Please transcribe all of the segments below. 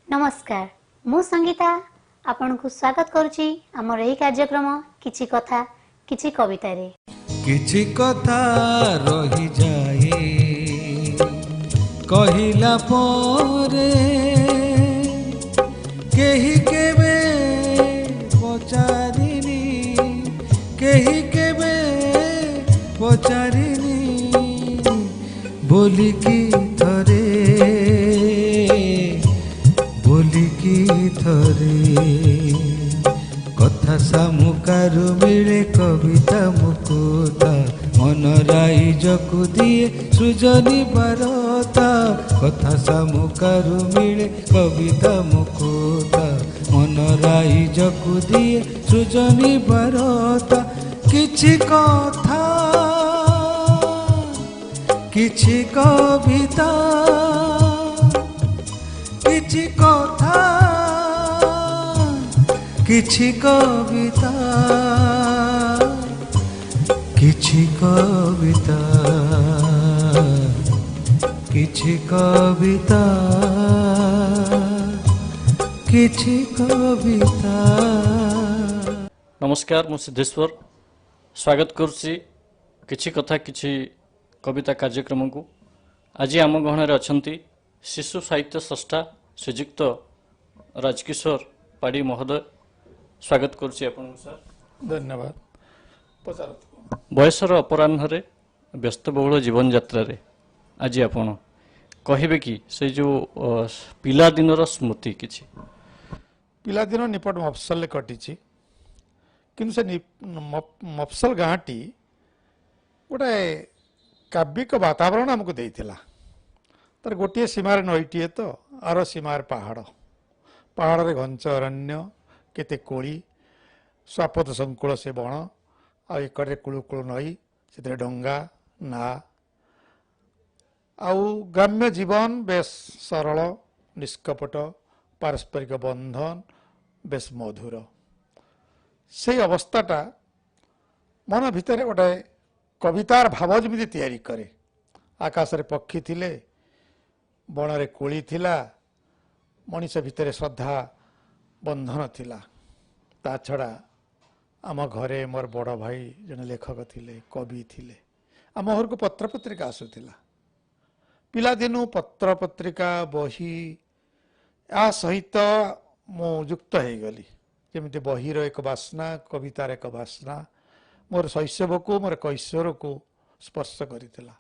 नमस्कार मु संगीता आपन को स्वागत करुच्ची आमर यही कार्यक्रम किछि कथा किछि कविता रे किछि कथा रही जाए कहिला परे केही केबे पचारिनी केही केबे पचारिनी बोलिकी थरे कथा सामुकारु मिले कविता मुकुता मन राइजकु दिए सृजनी बारता कथा सामुकारु मिले कविता मुकुता मन राइजकु दिए सृजनी बारता किछि कथा किछि कविता किछि कथा किछि कविता किछि कविता किछि कविता किछि कविता। नमस्कार मु सिद्धेश्वर स्वागत करुच्ची किछि कथा किछि कविता कार्यक्रम को। आज आम गहन अच्छा शिशु साहित्य स्रष्टा श्रीजुक्त राजकिशोर पाड़ी महोदय स्वागत करुच्ची आपन सर। धन्यवाद। बयसर अपराह्न व्यस्तबहुल जीवन यात्रा रे आज आपण कहबे कि से जो पिला दिनर स्मृति किछि पिलादिन निपट मफसल कटिछि किंतु से मफसल गाँटी गोटे काव्यिक वातावरण आमको देइथिला। तार गोटे सीमार नईटीए तो आर सीमार पहाड़ पहाड़ रे घंच अरण्य केते कोली स्वापथ संकुल से बण आ एकरे कुलुकुल नई से डंगा ना आउ ग्राम्य जीवन बेस सरल निष्कपट पारस्परिक बंधन बेस मधुर से अवस्थाटा मन भितर गोटे कवितार भाव जमी तैयारी करे। आकाश रे पक्षी थिले बण रे कोली थिला मनीष भितर श्रद्धा बंधन थिला। ता छड़ा आम घरे मोर बड़ भाई जने लेखक थिले कवि थिले आम घर को पत्र पत्रिका आसुथिला। पिला दिनु पत्र पत्रिका बही आ सहित मु युक्त हो गली जमी बहीर एक बासना कवितार एक बासना मोर शैशव को मोर कैशोर को स्पर्श करिथिला।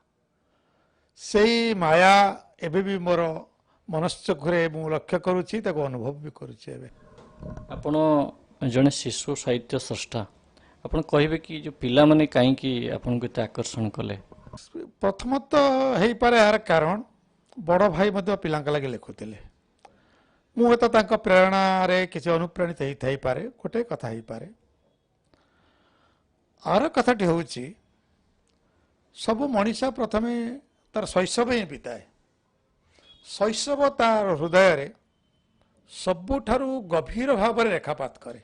सेई माया एबे भी मोर मनश्चक्षुरे मु लक्ष्य करुछि ताको अनुभव भी करुछि। एबे आपण जने शिशु साहित्य स्रष्टा आपण कहबे कि जो पिला माने काई कि आपण को आकर्षण कले। प्रथमत हेई पारे यार कारण बड़ भाई मध्य पिलांका लागि लिखुथिले मु एत तांका प्रेरणा रे किछि अनुप्राणित हेई थाई पारे गोटे कथा हेई पारे। आर कथाटी होउछि सब मनीषा प्रथमे तार शैशव ही बिताए। शैशव तार हृदय रे सबुठारु गभीर भाव में रेखापात करे।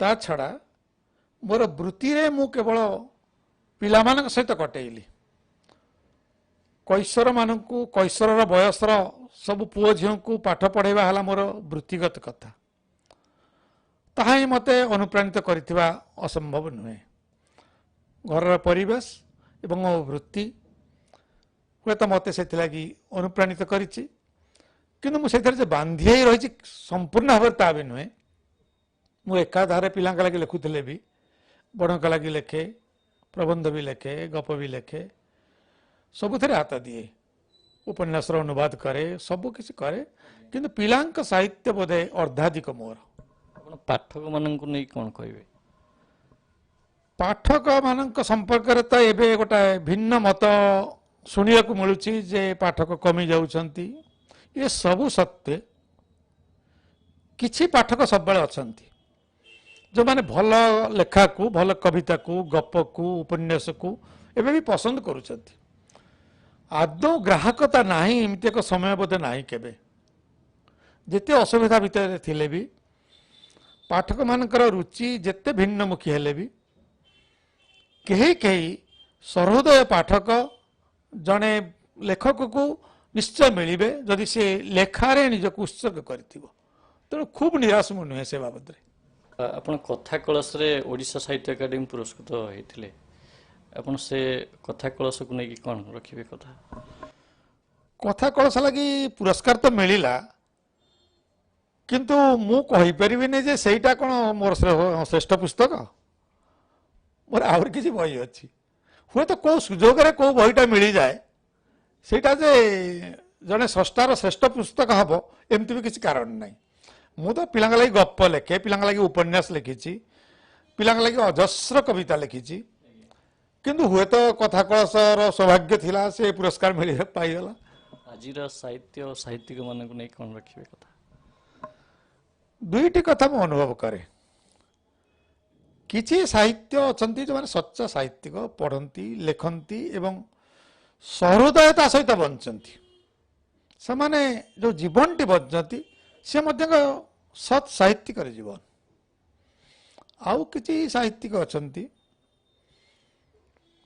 ता छड़ा मोर वृत्ति रे मु केवल पिला मान सहित कटेइली कैशोर मानू कैशोर बयसर सब पुओ झील को पाठ पढ़ाइबा हला मोर वृत्तिगत कथा ताहा ही मते अनुप्राणित करिथिबा असंभव नुहे। घर परिवेश एवं मो वृत्ति हुए तो मत से अनुप्राणित करिछि किंतु मुझे बांधी रही संपूर्ण भाव ता भी नुहे। मु एकाधारे पिला लगे लिखुले भी बड़का लगे लेखे प्रबंध भी लेखे गप भी लेखे सबुथ हाथ दिए उपन्यास अनुवाद करे सब किसी करे किंतु पिलांक साहित्य बोधे अर्धाधिक मोर। पाठक मानक नहीं कौन कहबे पाठक मान संपर्क तो एबे गोटे भिन्न मत शुणा मिलूँ जे पाठक कमी जाउछंती। ये सबू सत्वे किछि पाठक सब बेले अछंती जो माने भल लेखा को भल कविता को गप को उपन्यास को एबे भी पसंद करुछंती। आदौ ग्राहकता नाही एमती एक समय बोधे नाही केबे जेते असुविधा भितर थिले भी पाठक मानकर रुचि जेते भिन्नमुखी हेले भी कहीं कहीं सहृदय पाठक जड़े लेखक को ନିଶ୍ଚୟ ମିଳିବେ ଯଦି ସେ ଲେଖାରେ ନିଜକୁ ଉତ୍ସର୍ଗ କରିଥିବ। ତେଣୁ ଖୁବ୍ ନିରାଶ ମୁଁ ନୁହେଁ ସେ ବାବଦରେ। ଆପଣ କଥା କଳସରେ ଓଡ଼ିଶା ସାହିତ୍ୟ ଏକାଡେମୀ ପୁରସ୍କୃତ ହେଇଥିଲେ। ଆପଣ ସେ କଥା କଳସକୁ ନେଇକି କ'ଣ ରଖିବେ କଥା? କଥା କଳସ ଲାଗି ପୁରସ୍କାର ତ ମିଳିଲା, କିନ୍ତୁ ମୁଁ କହିପାରିବିନି ଯେ ସେଇଟା କ'ଣ ମୋର ଶ୍ରେଷ୍ଠ ପୁସ୍ତକ। ମୋର ଆହୁରି କିଛି ବହି ଅଛି। ହୁଏତ କେଉଁ ସୁଯୋଗରେ କେଉଁ ବହିଟା ମିଳିଯାଏ, ସେଇଟା ଯେ ଜଣେ ସ୍ରଷ୍ଟାର ଶ୍ରେଷ୍ଠ ପୁସ୍ତକ ହେବ ଏମିତି ବି କିଛି କାରଣ ନାହିଁ। ମୁଁ ତ ପିଲାଙ୍କ ଲାଗି ଗପ ଲେଖେ, ପିଲାଙ୍କ ଲାଗି ଉପନ୍ୟାସ ଲେଖିଛି, ପିଲାଙ୍କ ଲାଗି ଅଜସ୍ର କବିତା ଲେଖିଛି, କିନ୍ତୁ ହୁଏତ କଥା କଳସର ସୌଭାଗ୍ୟ ଥିଲା ସେ ପୁରସ୍କାର ପାଇଗଲା। ଆଜିର ସାହିତ୍ୟ ଓ ସାହିତ୍ୟିକମାନଙ୍କୁ ନେଇ କ'ଣ ରଖିବେ କଥା? ଦୁଇଟି କଥା ମୁଁ ଅନୁଭବ କରେ। କିଛି ସାହିତ୍ୟ ଅଛନ୍ତି ଯେଉଁମାନେ ସଚ୍ଚା ସାହିତ୍ୟିକ, ପଢ଼ନ୍ତି, ଲେଖନ୍ତି ଏବଂ ସହୃଦୟତା ସହିତ ବଞ୍ଚନ୍ତି। ସେମାନେ ଯେଉଁ ଜୀବନଟି ବଞ୍ଚନ୍ତି ସେ ମଧ୍ୟ ସତ୍ ସାହିତ୍ୟିକର ଜୀବନ। ଆଉ କିଛି ସାହିତ୍ୟିକ ଅଛନ୍ତି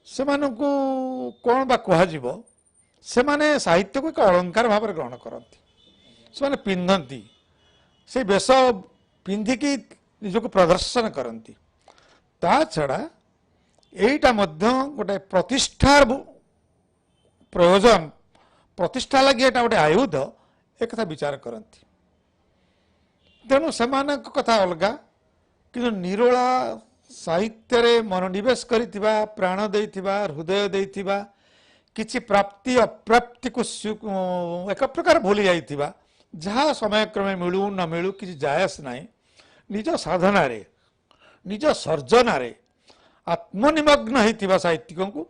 ସେମାନଙ୍କୁ କ'ଣ ବା କୁହାଯିବ, ସେମାନେ ସାହିତ୍ୟକୁ ଏକ ଅଳଙ୍କାର ଭାବରେ ଗ୍ରହଣ କରନ୍ତି। ସେମାନେ ପିନ୍ଧନ୍ତି, ସେ ବେଶ ପିନ୍ଧିକି ନିଜକୁ ପ୍ରଦର୍ଶନ କରନ୍ତି। ତା ଛଡ଼ା ଏଇଟା ମଧ୍ୟ ଗୋଟେ ପ୍ରତିଷ୍ଠାର ପ୍ରୟୋଜନ, ପ୍ରତିଷ୍ଠା ଲାଗି ଏଇଟା ଗୋଟେ ଆୟୁଧ, ଏକଥା ବିଚାର କରନ୍ତି। ତେଣୁ ସେମାନଙ୍କ କଥା ଅଲଗା, କିନ୍ତୁ ନିରୋଳା ସାହିତ୍ୟରେ ମନୋନିବେଶ କରିଥିବା, ପ୍ରାଣ ଦେଇଥିବା, ହୃଦୟ ଦେଇଥିବା, କିଛି ପ୍ରାପ୍ତି ଅପ୍ରାପ୍ତିକୁ ଏକ ପ୍ରକାର ଭୁଲି ଯାଇଥିବା, ଯାହା ସମୟକ୍ରମେ ମିଳୁ ନ ମିଳୁ କିଛି ଜାୟସ ନାହିଁ, ନିଜ ସାଧନାରେ ନିଜ ସର୍ଜନାରେ ଆତ୍ମନିମଗ୍ନ ହୋଇଥିବା ସାହିତ୍ୟିକଙ୍କୁ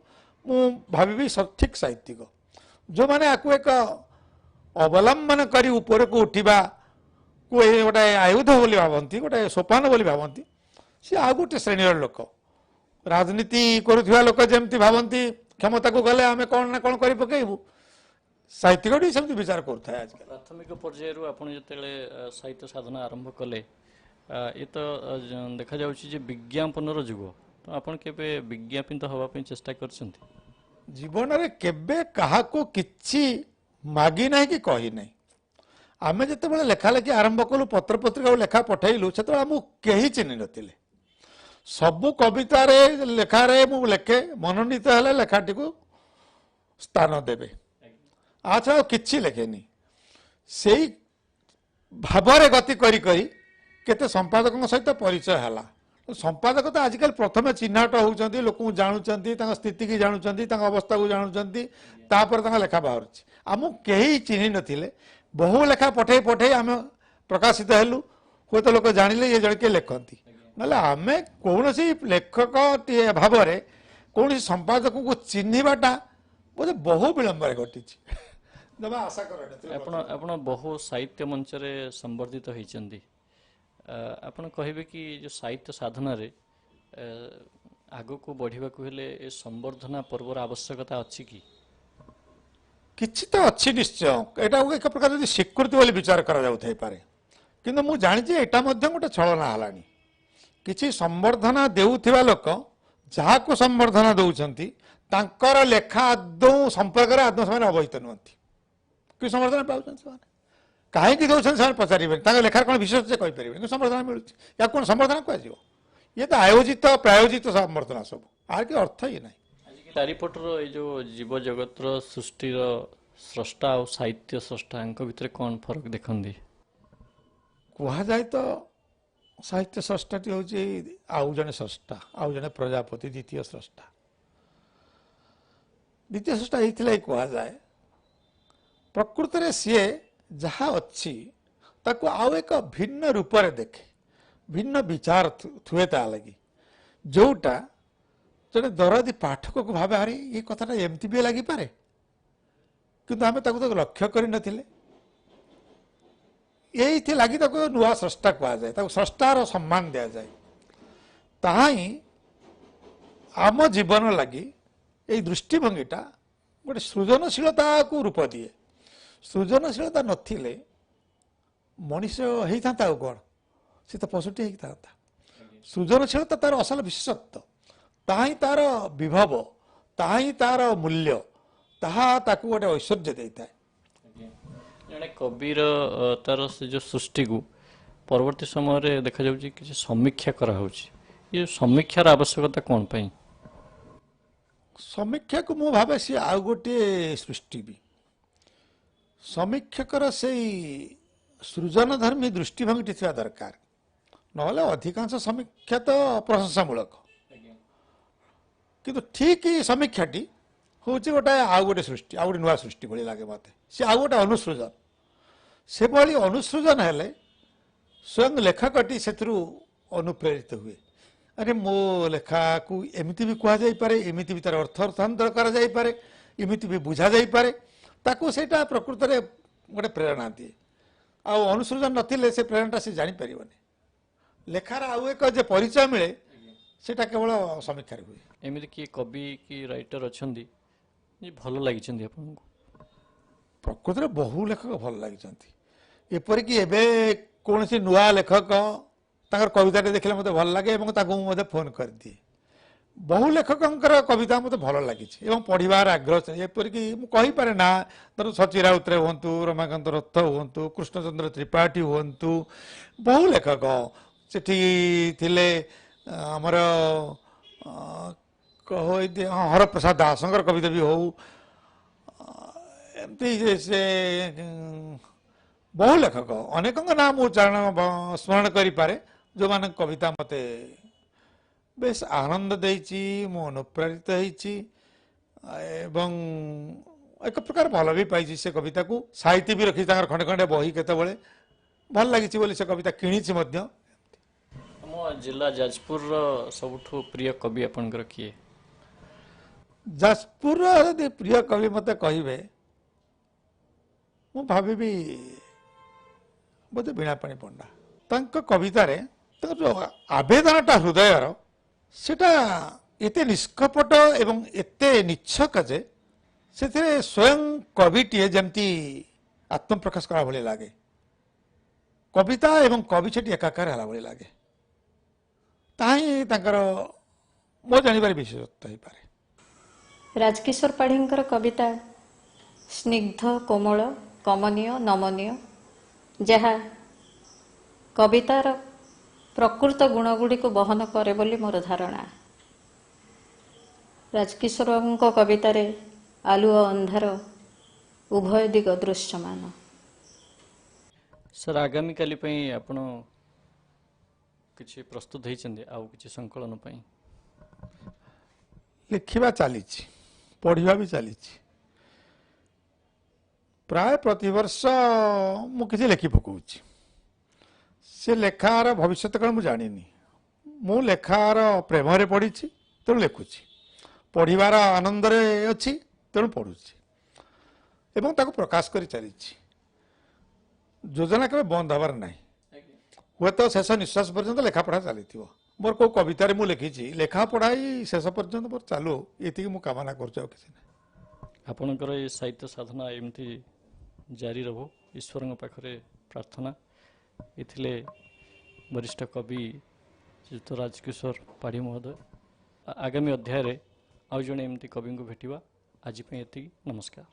ମୁଁ ଭାବିବି ସଠିକ୍ ସାହିତ୍ୟିକ। ଯେଉଁମାନେ ଆକୁ ଏକ ଅବଲମ୍ବନ କରି ଉପରକୁ ଉଠିବାକୁ ଗୋଟେ ଆୟୁଧ ବୋଲି ଭାବନ୍ତି, ଗୋଟେ ସୋପାନ ବୋଲି ଭାବନ୍ତି, ସେ ଆଉ ଗୋଟେ ଶ୍ରେଣୀର ଲୋକ। ରାଜନୀତି କରୁଥିବା ଲୋକ ଯେମିତି ଭାବନ୍ତି କ୍ଷମତାକୁ ଗଲେ ଆମେ କ'ଣ ନା କ'ଣ କରି ପକାଇବୁ, ସାହିତ୍ୟିକଟି ସେମିତି ବିଚାର କରୁଥାଏ। ଆଜିକାଲି ପ୍ରାଥମିକ ପର୍ଯ୍ୟାୟରୁ ଆପଣ ଯେତେବେଳେ ସାହିତ୍ୟ ସାଧନା ଆରମ୍ଭ କଲେ, ଏ ତ ଦେଖାଯାଉଛି ଯେ ବିଜ୍ଞାପନର ଯୁଗ, ତ ଆପଣ କେବେ ବିଜ୍ଞାପିତ ହେବା ପାଇଁ ଚେଷ୍ଟା କରିଛନ୍ତି? ଜୀବନରେ କେବେ କାହାକୁ କିଛି ମାଗି ନାହିଁ କି କହି ନାହିଁ। ଆମେ ଯେତେବେଳେ ଲେଖାଲେଖି ଆରମ୍ଭ କଲୁ, ପତ୍ରପତ୍ରିକାକୁ ଲେଖା ପଠାଇଲୁ, ସେତେବେଳେ ଆମକୁ କେହି ଚିହ୍ନି ନଥିଲେ। ସବୁ କବିତାରେ ଲେଖାରେ ମୁଁ ଲେଖେ, ମନୋନୀତ ହେଲେ ଲେଖାଟିକୁ ସ୍ଥାନ ଦେବେ, ଆଚ୍ଛା ଆଉ କିଛି ଲେଖେନି। ସେଇ ଭାବରେ ଗତି କରି କରି କେତେ ସମ୍ପାଦକଙ୍କ ସହିତ ପରିଚୟ ହେଲା। ସମ୍ପାଦକ ତ ଆଜିକାଲି ପ୍ରଥମେ ଚିହ୍ନଟ ହେଉଛନ୍ତି, ଲୋକଙ୍କୁ ଜାଣୁଛନ୍ତି, ତାଙ୍କ ସ୍ଥିତିକି ଜାଣୁଛନ୍ତି, ତାଙ୍କ ଅବସ୍ଥାକୁ ଜାଣୁଛନ୍ତି, ତାପରେ ତାଙ୍କ ଲେଖା ବାହାରୁଛି। ଆମକୁ କେହି ଚିହ୍ନି ନଥିଲେ, ବହୁ ଲେଖା ପଠେଇ ପଠେଇ ଆମେ ପ୍ରକାଶିତ ହେଲୁ। ହୁଏତ ଲୋକ ଜାଣିଲେ ଇଏ ଜଣେ କିଏ ଲେଖନ୍ତି, ନହେଲେ ଆମେ କୌଣସି ଲେଖକଟିଏ ଭାବରେ କୌଣସି ସମ୍ପାଦକଙ୍କୁ ଚିହ୍ନିବାଟା ବୋଧେ ବହୁ ବିଳମ୍ବରେ ଘଟିଛି। ଜମା ଆଶା କରିନଥିଲି। ଆପଣ ବହୁ ସାହିତ୍ୟ ମଞ୍ଚରେ ସମ୍ବର୍ଦ୍ଧିତ ହୋଇଛନ୍ତି। ଆପଣ କହିବେ କି ଯେଉଁ ସାହିତ୍ୟ ସାଧନାରେ ଆଗକୁ ବଢ଼ିବାକୁ ହେଲେ ଏ ସମ୍ବର୍ଦ୍ଧନା ପର୍ବର ଆବଶ୍ୟକତା ଅଛି କି? କିଛି ତ ଅଛି ନିଶ୍ଚୟ। ଏଇଟା ଏକ ପ୍ରକାର ଯଦି ସ୍ୱୀକୃତି ବୋଲି ବିଚାର କରାଯାଉଥାଇପାରେ, କିନ୍ତୁ ମୁଁ ଜାଣିଛି ଏଇଟା ମଧ୍ୟ ଗୋଟେ ଛଳନା ହେଲାଣି। କିଛି ସମ୍ବର୍ଦ୍ଧନା ଦେଉଥିବା ଲୋକ ଯାହାକୁ ସମ୍ବର୍ଦ୍ଧନା ଦେଉଛନ୍ତି ତାଙ୍କର ଲେଖା ଆଦୌ ସମ୍ପର୍କରେ ଆଦୌ ସେମାନେ ଅବହିତ ନୁହନ୍ତି। କି ସମ୍ବର୍ଦ୍ଧନା ପାଉଛନ୍ତି ସେମାନେ, କାହିଁକି ଦେଉଛନ୍ତି ସେମାନେ ପଚାରିବେନି, ତାଙ୍କ ଲେଖାର କ'ଣ ବିଶେଷ ସେ କହିପାରିବେନି, କିନ୍ତୁ ସମ୍ବର୍ଦ୍ଧନା ମିଳୁଛି। ୟାକୁ କ'ଣ ସମ୍ବର୍ଦ୍ଧନା କୁହାଯିବ? ଇଏ ତ ଆୟୋଜିତ ପ୍ରାୟୋଜିତ ସମ୍ବର୍ଦ୍ଧନା ସବୁ, ଆର କି ଅର୍ଥ ହିଁ ନାହିଁ। ଚାରିପଟର ଏଇ ଯେଉଁ ଜୀବଜଗତର ସୃଷ୍ଟିର ସ୍ରଷ୍ଟା ଆଉ ସାହିତ୍ୟ ସ୍ରଷ୍ଟାଙ୍କ ଭିତରେ କ'ଣ ଫରକ ଦେଖନ୍ତି? କୁହାଯାଏ ତ ସାହିତ୍ୟ ସ୍ରଷ୍ଟାଟି ହେଉଛି ଆଉ ଜଣେ ସ୍ରଷ୍ଟା, ଆଉ ଜଣେ ପ୍ରଜାପତି, ଦ୍ୱିତୀୟ ସ୍ରଷ୍ଟା। ଦ୍ୱିତୀୟ ସ୍ରଷ୍ଟା ହେଇଥିଲେ କୁହାଯାଏ। ପ୍ରକୃତରେ ସିଏ ଯାହା ଅଛି ତାକୁ ଆଉ ଏକ ଭିନ୍ନ ରୂପରେ ଦେଖେ, ଭିନ୍ନ ବିଚାର ଥୁଏ ତା ଲାଗି, ଯେଉଁଟା ଜଣେ ଦରଦୀ ପାଠକକୁ ଭାବେ ଆରେ ଏ କଥାଟା ଏମିତି ବି ଲାଗିପାରେ, କିନ୍ତୁ ଆମେ ତାକୁ ତ ଲକ୍ଷ୍ୟ କରିନଥିଲେ। ଏଇଥିଲାଗି ତାକୁ ନୂଆ ସ୍ରଷ୍ଟା କୁହାଯାଏ, ତାକୁ ସ୍ରଷ୍ଟାର ସମ୍ମାନ ଦିଆଯାଏ। ତାହା ହିଁ ଆମ ଜୀବନ ଲାଗି ଏଇ ଦୃଷ୍ଟିଭଙ୍ଗୀଟା ଗୋଟେ ସୃଜନଶୀଳତାକୁ ରୂପ ଦିଏ। ସୃଜନଶୀଳତା ନଥିଲେ ମଣିଷ ହେଇଥାନ୍ତା ଆଉ କ'ଣ, ସେ ତ ପଶୁଟି ହେଇଥାନ୍ତା। ସୃଜନଶୀଳତା ତାର ଅସଲ ବିଶେଷତ୍ୱ, ତାହା ହିଁ ତାର ବିଭବ, ତାହା ହିଁ ତାର ମୂଲ୍ୟ, ତାହା ତାକୁ ଗୋଟେ ଐଶ୍ୱର୍ଯ୍ୟ ଦେଇଥାଏ। ଜଣେ କବିର ତାର ସେ ଯେଉଁ ସୃଷ୍ଟିକୁ ପରବର୍ତ୍ତୀ ସମୟରେ ଦେଖାଯାଉଛି କିଛି ସମୀକ୍ଷା କରାହେଉଛି ଏ ସମୀକ୍ଷାର ଆବଶ୍ୟକତା କ'ଣ ପାଇଁ? ସମୀକ୍ଷାକୁ ମୁଁ ଭାବେ ସିଏ ଆଉ ଗୋଟିଏ ସୃଷ୍ଟି ବି ସମୀକ୍ଷକର ସେଇ ସୃଜନଧର୍ମୀ ଦୃଷ୍ଟିଭଙ୍ଗୀଟି ଥିବା ଦରକାର ନହେଲେ ଅଧିକାଂଶ ସମୀକ୍ଷା ତ ପ୍ରଶଂସାମୂଳକ କିନ୍ତୁ ଠିକ୍ ସମୀକ୍ଷାଟି ହେଉଛି ଗୋଟେ ଆଉ ଗୋଟେ ସୃଷ୍ଟି ଆଉ ଗୋଟେ ନୂଆ ସୃଷ୍ଟି ଭଳି ଲାଗେ ମୋତେ ସେ ଆଉ ଗୋଟେ ଅନୁସୃଜନ ସେଭଳି ଅନୁସୃଜନ ହେଲେ ସ୍ୱୟଂ ଲେଖକଟି ସେଥିରୁ ଅନୁପ୍ରେରିତ ହୁଏ ଆରେ ମୋ ଲେଖାକୁ ଏମିତି ବି କୁହାଯାଇପାରେ ଏମିତି ବି ତାର ଅର୍ଥାନ୍ତର କରାଯାଇପାରେ ଏମିତି ବି ବୁଝାଯାଇପାରେ ତାକୁ ସେଇଟା ପ୍ରକୃତରେ ଗୋଟେ ପ୍ରେରଣା ଦିଏ ଆଉ ଅନୁସୃଜନ ନଥିଲେ ସେ ପ୍ରେରଣାଟା ସେ ଜାଣିପାରିବନି ଲେଖାର ଆଉ ଏକ ଯେ ପରିଚୟ ମିଳେ ସେଇଟା କେବଳ ସମୀକ୍ଷାରେ ହୁଏ। ଏମିତି କିଏ କବି କି ରାଇଟର ଅଛନ୍ତି ଯେ ଭଲ ଲାଗିଛନ୍ତି ଆପଣଙ୍କୁ? ପ୍ରକୃତରେ ବହୁ ଲେଖକ ଭଲ ଲାଗିଛନ୍ତି ଏପରିକି ଏବେ କୌଣସି ନୂଆ ଲେଖକ ତାଙ୍କର କବିତାଟେ ଦେଖିଲେ ମୋତେ ଭଲ ଲାଗେ ଏବଂ ତାକୁ ମୁଁ ମଧ୍ୟ ଫୋନ୍ କରିଦିଏ ବହୁ ଲେଖକଙ୍କର କବିତା ମୋତେ ଭଲ ଲାଗିଛି ଏବଂ ପଢ଼ିବାର ଆଗ୍ରହ ଏପରିକି ମୁଁ କହିପାରେ ନା ଧର ସଚି ରାଉତରାୟ ହୁଅନ୍ତୁ ରମାକାନ୍ତ ରଥ ହୁଅନ୍ତୁ କୃଷ୍ଣଚନ୍ଦ୍ର ତ୍ରିପାଠୀ ହୁଅନ୍ତୁ ବହୁ ଲେଖକ ସେଠି ଥିଲେ ଆମର ହରପ୍ରସାଦ ଦାସଙ୍କର କବିତା ବି ହଉ ଏମିତି ସେ ବହୁ ଲେଖକ ଅନେକଙ୍କ ନାଁ ମୁଁ ସ୍ମରଣ କରିପାରେ ଯେଉଁମାନଙ୍କ କବିତା ମୋତେ ବେଶ ଆନନ୍ଦ ଦେଇଛି ମୁଁ ଅନୁପ୍ରାଣିତ ହେଇଛି ଏବଂ ଏକ ପ୍ରକାର ଭଲ ବି ପାଇଛି ସେ କବିତାକୁ ସାହିତ୍ୟ ବି ରଖିଛି ତାଙ୍କର ଖଣ୍ଡେ ଖଣ୍ଡେ ବହି କେତେବେଳେ ଭଲ ଲାଗିଛି ବୋଲି ସେ କବିତା କିଣିଛି ମଧ୍ୟ। ଆମ ଜିଲ୍ଲା ଯାଜପୁରର ସବୁଠୁ ପ୍ରିୟ କବି ଆପଣଙ୍କର କିଏ? ଯାଜପୁରର ଯଦି ପ୍ରିୟ କବି ମୋତେ କହିବେ ମୁଁ ଭାବିବି ବୋଧେ ବୀଣାପାଣି ପଣ୍ଡା ତାଙ୍କ କବିତାରେ ତାଙ୍କର ଯେଉଁ ଆବେଦନଟା ହୃଦୟର ସେଟା ଏତେ ନିଷ୍କପଟ ଏବଂ ଏତେ ନିଚ୍ଛକ ଯେ ସେଥିରେ ସ୍ୱୟଂ କବିଟିଏ ଯେମିତି ଆତ୍ମପ୍ରକାଶ କଲା ଭଳି ଲାଗେ କବିତା ଏବଂ କବି ସେଠି ଏକାକାର ହେଲା ଭଳି ଲାଗେ ତାହା ହିଁ ତାଙ୍କର ମୋ ଜାଣିବାରେ ବିଶେଷତ୍ୱ ହେଇପାରେ। ରାଜକିଶୋର ପାଢ଼ୀଙ୍କର କବିତା ସ୍ନିଗ୍ଧ କୋମଳ କମନୀୟ ନମନୀୟ ଯାହା କବିତାର ପ୍ରକୃତ ଗୁଣଗୁଡ଼ିକୁ ବହନ କରେ ବୋଲି ମୋର ଧାରଣା। ରାଜକିଶୋରଙ୍କ କବିତାରେ ଆଲୁଅ ଅନ୍ଧାର ଉଭୟ ଦିଗ ଦୃଶ୍ୟମାନ। ସାର୍ ଆଗାମୀକାଲି ପାଇଁ ଆପଣ କିଛି ପ୍ରସ୍ତୁତ ହେଇଛନ୍ତି ଆଉ କିଛି ସଂକଳନ ପାଇଁ? ଲେଖିବା ଚାଲିଛି ପଢ଼ିବା ବି ଚାଲିଛି ପ୍ରାୟ ପ୍ରତିବର୍ଷ ମୁଁ କିଛି ଲେଖି ପକାଉଛି ସେ ଲେଖାର ଭବିଷ୍ୟତ କ'ଣ ମୁଁ ଜାଣିନି ମୁଁ ଲେଖାର ପ୍ରେମରେ ପଢ଼ିଛି ତେଣୁ ଲେଖୁଛି ପଢ଼ିବାର ଆନନ୍ଦରେ ଅଛି ତେଣୁ ପଢ଼ୁଛି ଏବଂ ତାକୁ ପ୍ରକାଶ କରି ଚାଲିଛି ଯୋଜନା କେବେ ବନ୍ଦ ହେବାର ନାହିଁ ହୁଏତ ଶେଷ ନିଶ୍ୱାସ ପର୍ଯ୍ୟନ୍ତ ଲେଖାପଢ଼ା ଚାଲିଥିବ ମୋର କେଉଁ କବିତାରେ ମୁଁ ଲେଖିଛି ଲେଖା ପଢ଼ା ଶେଷ ପର୍ଯ୍ୟନ୍ତ ମୋର ଚାଲୁ ଏତିକି ମୁଁ କାମନା କରୁଛି ଆଉ କିଛି ନାହିଁ। ଆପଣଙ୍କର ଏ ସାହିତ୍ୟ ସାଧନା ଏମିତି ଜାରି ରହୁ ଈଶ୍ୱରଙ୍କ ପାଖରେ ପ୍ରାର୍ଥନା। ଏଥିଲେ ବରିଷ୍ଠ କବି ଶ୍ରୀଯୁକ୍ତ ରାଜକିଶୋର ପାଢ଼ୀ ମହୋଦୟ। ଆଗାମୀ ଅଧ୍ୟାୟରେ ଆଉ ଜଣେ ଏମିତି କବିଙ୍କୁ ଭେଟିବା। ଆଜି ପାଇଁ ଏତିକି, ନମସ୍କାର।